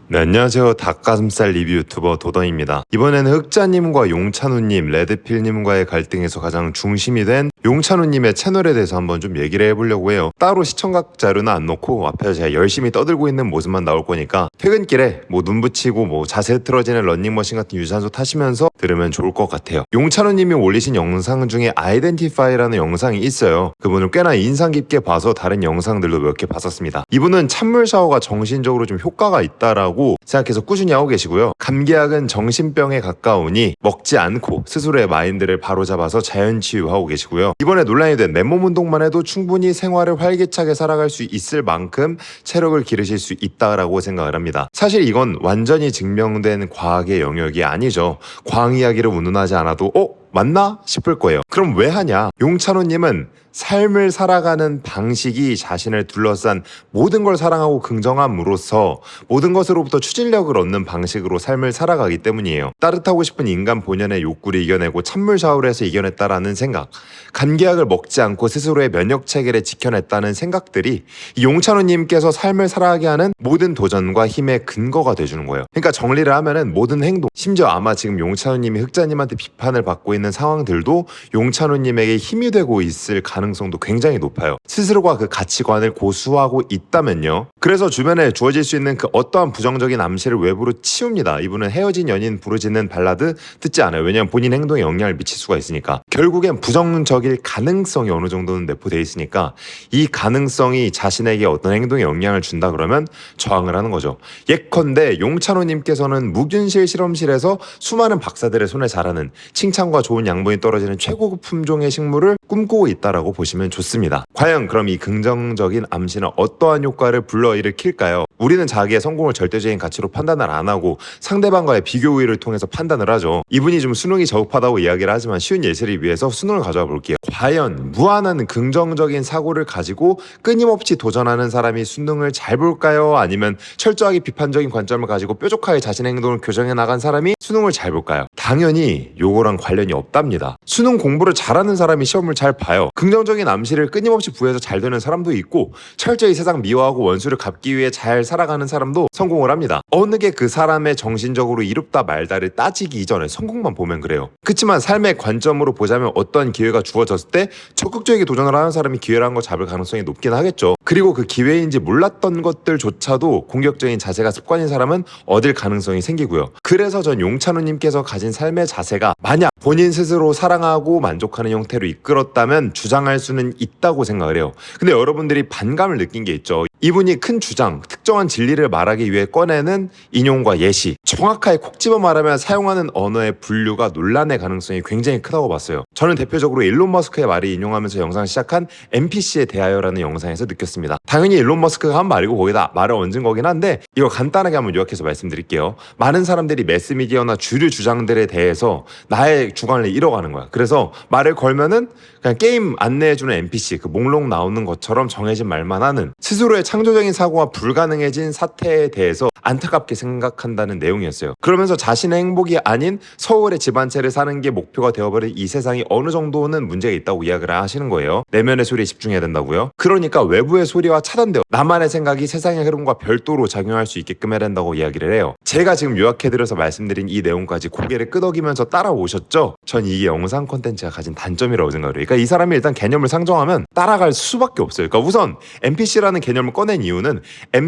네, 안녕하세요. 닭가슴살 리뷰 유튜버 도던입니다. 이번에는 흑자님과 용찬우님, 레드필님과의 갈등에서 가장 중심이 된 용찬우님의 채널에 대해서 한번 좀 얘기를 해보려고 해요. 따로 시청각 자료는 안 놓고 앞에서 제가 열심히 떠들고 있는 모습만 나올 거니까 퇴근길에 눈 붙이고 자세 틀어지는 런닝머신 같은 유산소 타시면서 들으면 좋을 것 같아요. 용찬우님이 올리신 영상 중에 아이덴티파이라는 영상이 있어요. 그분을 꽤나 인상 깊게 봐서 다른 영상들도 몇 개 봤었습니다. 이분은 찬물 샤워가 정신적으로 좀 효과가 있다라고 생각해서 꾸준히 하고 계시고요. 감기약은 정신병에 가까우니 먹지 않고 스스로의 마인드를 바로잡아서 자연치유하고 계시고요. 이번에 논란이 된 맨몸 운동만 해도 충분히 생활을 활기차게 살아갈 수 있을 만큼 체력을 기르실 수 있다라고 생각을 합니다. 사실 이건 완전히 증명된 과학의 영역이 아니죠. 과학 이야기를 운운하지 않아도 맞나 싶을 거예요. 그럼 왜 하냐? 용찬호님은 삶을 살아가는 방식이 자신을 둘러싼 모든 걸 사랑하고 긍정함으로써 모든 것으로부터 추진력을 얻는 방식으로 삶을 살아가기 때문이에요. 따뜻하고 싶은 인간 본연의 욕구를 이겨내고 찬물 샤워를 해서 이겨냈다라는 생각, 감기약을 먹지 않고 스스로의 면역 체계를 지켜냈다는 생각들이 용찬호님께서 삶을 살아가게 하는 모든 도전과 힘의 근거가 돼주는 거예요. 그러니까 정리를 하면은 모든 행동, 심지어 아마 지금 용찬호님이 흑자님한테 비판을 받고 있는 상황들도 용찬호님에게 힘이 되고 있을 가능성도 굉장히 높아요. 스스로가 그 가치관을 고수하고 있다면요. 그래서 주변에 주어질 수 있는 그 어떠한 부정적인 암시를 외부로 치웁니다. 이분은 헤어진 연인 부르짖는 발라드 듣지 않아요. 왜냐하면 본인 행동에 영향을 미칠 수가 있으니까. 결국엔 부정적일 가능성이 어느 정도는 내포되어 있으니까 이 가능성이 자신에게 어떤 행동에 영향을 준다 그러면 저항을 하는 거죠. 예컨대 용찬호님께서는 무균실 실험실에서 수많은 박사들의 손에 자라는 칭찬과 좋은 양분이 떨어지는 최고급 품종의 식물을 꿈꾸고 있다라고 보시면 좋습니다. 과연 그럼 이 긍정적인 암시는 어떠한 효과를 불러일으킬까요? 우리는 자기의 성공을 절대적인 가치로 판단을 안 하고 상대방과의 비교 우위를 통해서 판단을 하죠. 이분이 좀 수능이 저급하다고 이야기를 하지만 쉬운 예시를 위해서 수능을 가져와 볼게요. 과연 무한한 긍정적인 사고를 가지고 끊임없이 도전하는 사람이 수능을 잘 볼까요? 아니면 철저하게 비판적인 관점을 가지고 뾰족하게 자신의 행동을 교정해 나간 사람이 수능을 잘 볼까요? 당연히 요거랑 관련이 없답니다. 수능 공부를 잘하는 사람이 시험을 잘 봐요. 긍정적인 암시를 끊임없이 부여해서 잘 되는 사람도 있고 철저히 세상 미워하고 원수를 갚기 위해 잘 살아가는 사람도 성공을 합니다. 어느 게 그 사람의 정신적으로 이롭다 말다를 따지기 이전에 성공만 보면 그래요. 그렇지만 삶의 관점으로 보자면 어떠한 기회가 주어졌을 때 적극적이게 도전을 하는 사람이 기회라는 걸 잡을 가능성이 높긴 하겠죠. 그리고 그 기회인지 몰랐던 것들조차도 공격적인 자세가 습관인 사람은 얻을 가능성이 생기고요. 그래서 전 용찬우님께서 가진 삶의 자세가 만약 본인 스스로 사랑하고 만족하는 형태로 이끌었다면 주장할 수는 있다고 생각을 해요. 근데 여러분들이 반감을 느낀 게 있죠. 이분이 큰 주장, 특정한 진리를 말하기 위해 꺼내는 인용과 예시, 정확하게 콕 집어 말하면 사용하는 언어의 분류가 논란의 가능성이 굉장히 크다고 봤어요. 저는 대표적으로 일론 머스크의 말을 인용하면서 영상을 시작한 NPC에 대하여라는 영상에서 느꼈습니다. 당연히 일론 머스크가 한 말이고 거기다 말을 얹은 거긴 한데 이거 간단하게 한번 요약해서 말씀드릴게요. 많은 사람들이 매스미디어나 주류 주장들에 대해서 나의 주관을 잃어가는 거야. 그래서 말을 걸면은 그냥 게임 안내해주는 NPC, 그 목록 나오는 것처럼 정해진 말만 하는 스스로의 창조적인 사고가 불가능해진 사태에 대해서 안타깝게 생각한다는 내용이었어요. 그러면서 자신의 행복이 아닌 서울의 집 한 채를 사는 게 목표가 되어버린 이 세상이 어느 정도는 문제가 있다고 이야기를 하시는 거예요. 내면의 소리에 집중해야 된다고요. 그러니까 외부의 소리와 차단되어 나만의 생각이 세상의 흐름과 별도로 작용할 수 있게끔 해야 된다고 이야기를 해요. 제가 지금 요약해드려서 말씀드린 이 내용까지 고개를 끄덕이면서 따라오셨죠? 전 이게 영상 콘텐츠가 가진 단점이라고 생각을 해요. 그러니까 이 사람이 일단 개념을 상정하면 따라갈 수밖에 없어요. 그러니까 우선 NPC라는 개념을 꺼낸 이유는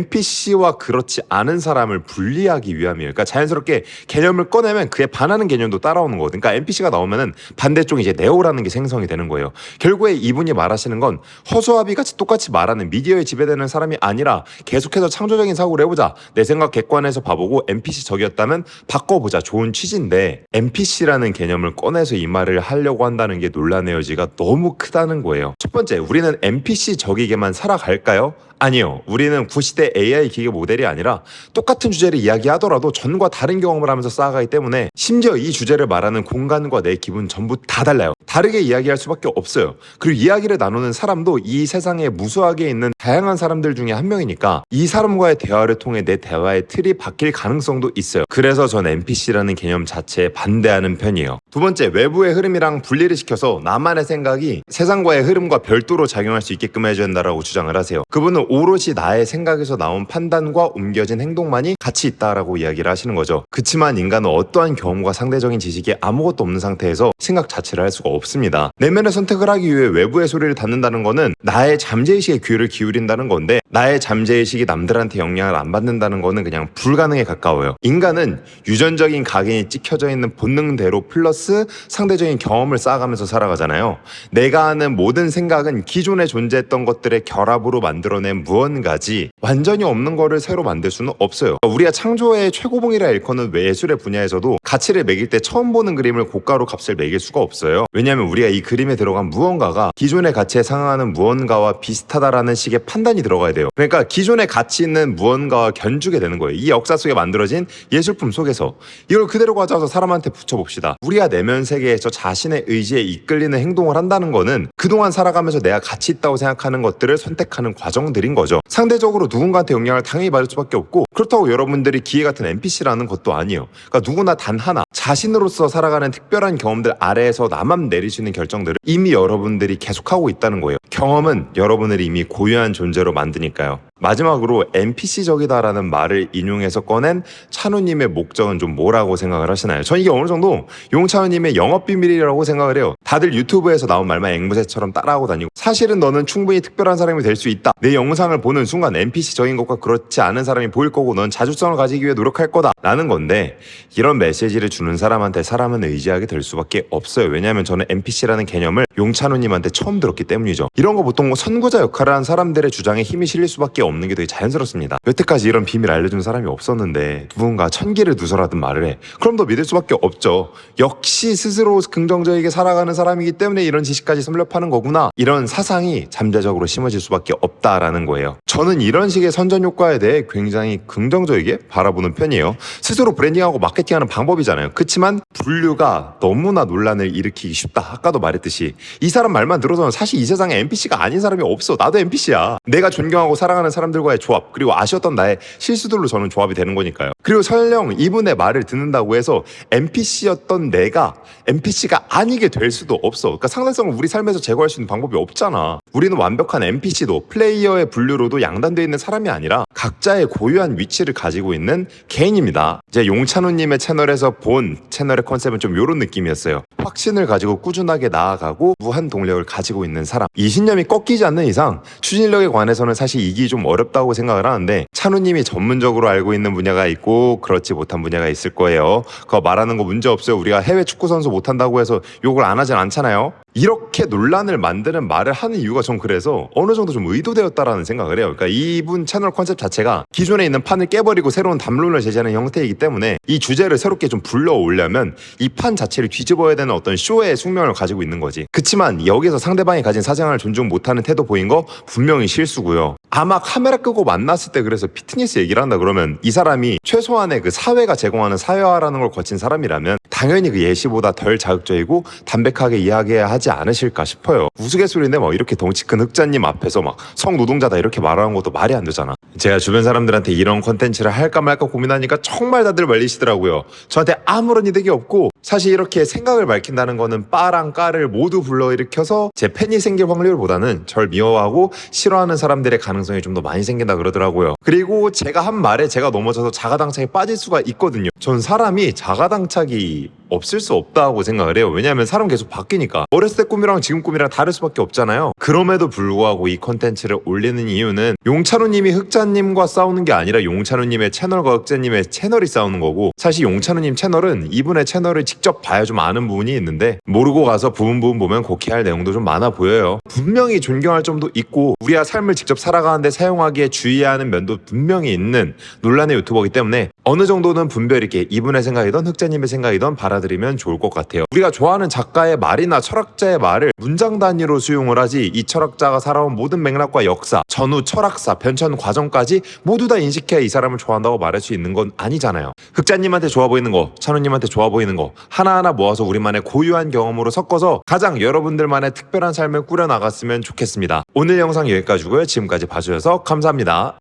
NPC와 그렇지 않은 사람을 분리하기 위함이에요. 그러니까 자연스럽게 개념을 꺼내면 그에 반하는 개념도 따라오는 거거든요. 그러니까 NPC가 나오면은 반대쪽 이제 네오라는 게 생성이 되는 거예요. 결국에 이분이 말하시는 건 허수아비 같이 똑같이 말하는 미디어에 지배되는 사람이 아니라 계속해서 창조적인 사고를 해보자. 내 생각 객관해서 봐보고 NPC 적이었다면 바꿔보자. 좋은 취지인데 NPC라는 개념을 꺼내서 이 말을 하려고 한다는 게 논란의 여지가 너무 크다는 거예요. 첫 번째, 우리는 NPC 적에게만 살아갈까요? 아니요. 우리는 구시대 AI 기계 모델이 아니라 똑같은 주제를 이야기하더라도 전과 다른 경험을 하면서 쌓아가기 때문에 심지어 이 주제를 말하는 공간과 내 기분 전부 다 달라요. 다르게 이야기할 수밖에 없어요. 그리고 이야기를 나누는 사람도 이 세상에 무수하게 있는 다양한 사람들 중에 한 명이니까 이 사람과의 대화를 통해 내 대화의 틀이 바뀔 가능성도 있어요. 그래서 전 NPC라는 개념 자체에 반대하는 편이에요. 두 번째, 외부의 흐름이랑 분리를 시켜서 나만의 생각이 세상과의 흐름과 별도로 작용할 수 있게끔 해줘야 된다라고 주장을 하세요. 그분은 오롯이 나의 생각에서 나온 판단과 옮겨진 행동만이 가치 있다라고 이야기를 하시는 거죠. 그치만 인간은 어떠한 경험과 상대적인 지식이 아무것도 없는 상태에서 생각 자체를 할 수가 없습니다. 내면의 선택을 하기 위해 외부의 소리를 듣는다는 거는 나의 잠재의식에 귀를 기울인다는 건데, 나의 잠재의식이 남들한테 영향을 안 받는다는 거는 그냥 불가능에 가까워요. 인간은 유전적인 각인이 찍혀져 있는 본능대로 플러스 상대적인 경험을 쌓아가면서 살아가잖아요. 내가 하는 모든 생각은 기존에 존재했던 것들의 결합으로 만들어낸 무언가지 완전히 없는 거를 새로 만들 수는 없어요. 우리가 창조의 최고봉이라 일컫는 예술의 분야에서도 가치를 매길 때 처음 보는 그림을 고가로 값을 매길 수가 없어요. 왜냐하면 우리가 이 그림에 들어간 무언가가 기존의 가치에 상응하는 무언가와 비슷하다라는 식의 판단이 들어가야 돼요. 그러니까 기존의 가치 있는 무언가와 견주게 되는 거예요. 이 역사 속에 만들어진 예술품 속에서 이걸 그대로 가져와서 사람한테 붙여봅시다. 우리가 내면 세계에서 자신의 의지에 이끌리는 행동을 한다는 거는 그동안 살아가면서 내가 가치 있다고 생각하는 것들을 선택하는 과정들인 거죠. 상대적으로 누군가한테 영향을 당연히 받을 수밖에 없고, 그렇다고 여러분들이 기계 같은 NPC라는 것도 아니에요. 그러니까 누구나 단 하나 자신으로서 살아가는 특별한 경험들 아래에서 나만 내릴 수 있는 결정들을 이미 여러분들이 계속하고 있다는 거예요. 경험은 여러분을 이미 고유한 존재로 만드니까요. 마지막으로 NPC적이다라는 말을 인용해서 꺼낸 찬우님의 목적은 좀 뭐라고 생각을 하시나요? 전 이게 어느 정도 용찬우님의 영업비밀이라고 생각을 해요. 다들 유튜브에서 나온 말만 앵무새처럼 따라하고 다니고, 사실은 너는 충분히 특별한 사람이 될 수 있다. 내 영상을 보는 순간 NPC적인 것과 그렇지 않은 사람이 보일 거고 넌 자주성을 가지기 위해 노력할 거다 라는 건데, 이런 메시지를 주는 사람한테 사람은 의지하게 될 수밖에 없어요. 왜냐하면 저는 NPC라는 개념을 용찬우님한테 처음 들었기 때문이죠. 이런 거 보통 선구자 역할을 한 사람들의 주장에 힘이 실릴 수밖에 없는 게 되게 자연스럽습니다. 여태까지 이런 비밀 알려준 사람이 없었는데 누군가 천기를 누설하든 말을 해. 그럼 너 믿을 수밖에 없죠. 역시 스스로 긍정적이게 살아가는 사람이기 때문에 이런 지식까지 섭렵하는 거구나. 이런 사상이 잠재적으로 심어질 수밖에 없다라는 거예요. 저는 이런 식의 선전 효과에 대해 굉장히 긍정적이게 바라보는 편이에요. 스스로 브랜딩하고 마케팅하는 방법이잖아요. 그치만 분류가 너무나 논란을 일으키기 쉽다. 아까도 말했듯이 이 사람 말만 들어서는 사실 이 세상에 NPC가 아닌 사람이 없어. 나도 NPC야. 내가 존경하고 사랑하는 사람들과의 조합, 그리고 아쉬웠던 나의 실수들로 저는 조합이 되는 거니까요. 그리고 설령 이분의 말을 듣는다고 해서 NPC였던 내가 NPC가 아니게 될 수도 없어. 그러니까 상대성을 우리 삶에서 제거할 수 있는 방법이 없잖아. 우리는 완벽한 NPC도 플레이어의 분류로도 양단되어 있는 사람이 아니라 각자의 고유한 위치를 가지고 있는 개인입니다. 이제 용찬우님의 채널에서 본 채널의 컨셉은 좀 이런 느낌이었어요. 확신을 가지고 꾸준하게 나아가고 무한 동력을 가지고 있는 사람. 이 신념이 꺾이지 않는 이상 추진력에 관해서는 사실 이기 좀 어렵다고 생각을 하는데, 찬우님이 전문적으로 알고 있는 분야가 있고 그렇지 못한 분야가 있을 거예요. 그거 말하는 거 문제 없어요. 우리가 해외 축구 선수 못한다고 해서 욕을 안 하진 않잖아요. 이렇게 논란을 만드는 말을 하는 이유가 전 그래서 어느 정도 좀 의도되었다라는 생각을 해요. 그러니까 이분 채널 컨셉 자체가 기존에 있는 판을 깨버리고 새로운 담론을 제시하는 형태이기 때문에 이 주제를 새롭게 좀 불러오려면 이 판 자체를 뒤집어야 되는 어떤 쇼의 숙명을 가지고 있는 거지. 그치만 여기서 상대방이 가진 사생활을 존중 못하는 태도 보인 거 분명히 실수고요. 아마 카메라 끄고 만났을 때 그래서 피트니스 얘기를 한다 그러면 이 사람이 최소한의 그 사회가 제공하는 사회화라는 걸 거친 사람이라면 당연히 그 예시보다 덜 자극적이고 담백하게 이야기해야 하지 않으실까 싶어요. 우스갯소리인데 뭐 이렇게 덩치 큰 흑자님 앞에서 막 성노동자다 이렇게 말하는 것도 말이 안 되잖아. 제가 주변 사람들한테 이런 컨텐츠를 할까 말까 고민하니까 정말 다들 말리시더라고요. 저한테 아무런 이득이 없고, 사실 이렇게 생각을 밝힌다는 거는 빠랑 까를 모두 불러일으켜서 제 팬이 생길 확률보다는 절 미워하고 싫어하는 사람들의 가능성이 좀 더 많이 생긴다 그러더라고요. 그리고 제가 한 말에 제가 넘어져서 자가당착에 빠질 수가 있거든요. 전 사람이 자가당착이 없을 수 없다고 생각을 해요. 왜냐하면 사람 계속 바뀌니까. 어렸을 때 꿈이랑 지금 꿈이랑 다를 수밖에 없잖아요. 그럼에도 불구하고 이 컨텐츠를 올리는 이유는 용찬우님이 흑자님과 싸우는 게 아니라 용찬우님의 채널과 흑자님의 채널이 싸우는 거고, 사실 용찬우님 채널은 이분의 채널을 직접 봐야 좀 아는 부분이 있는데 모르고 가서 부분 보면 곡해할 내용도 좀 많아 보여요. 분명히 존경할 점도 있고 우리가 삶을 직접 살아가는데 사용하기에 주의해야 하는 면도 분명히 있는 논란의 유튜버이기 때문에 어느 정도는 분별 있게 이분의 생각이든 흑자님의 생각이든 받아들이면 좋을 것 같아요. 우리가 좋아하는 작가의 말이나 철학자의 말을 문장 단위로 수용을 하지, 이 철학자가 살아온 모든 맥락과 역사, 전후 철학사, 변천 과정까지 모두 다 인식해야 이 사람을 좋아한다고 말할 수 있는 건 아니잖아요. 흑자님한테 좋아 보이는 거, 찬우님한테 좋아 보이는 거 하나하나 모아서 우리만의 고유한 경험으로 섞어서 가장 여러분들만의 특별한 삶을 꾸려나갔으면 좋겠습니다. 오늘 영상 여기까지고요. 지금까지 봐주셔서 감사합니다.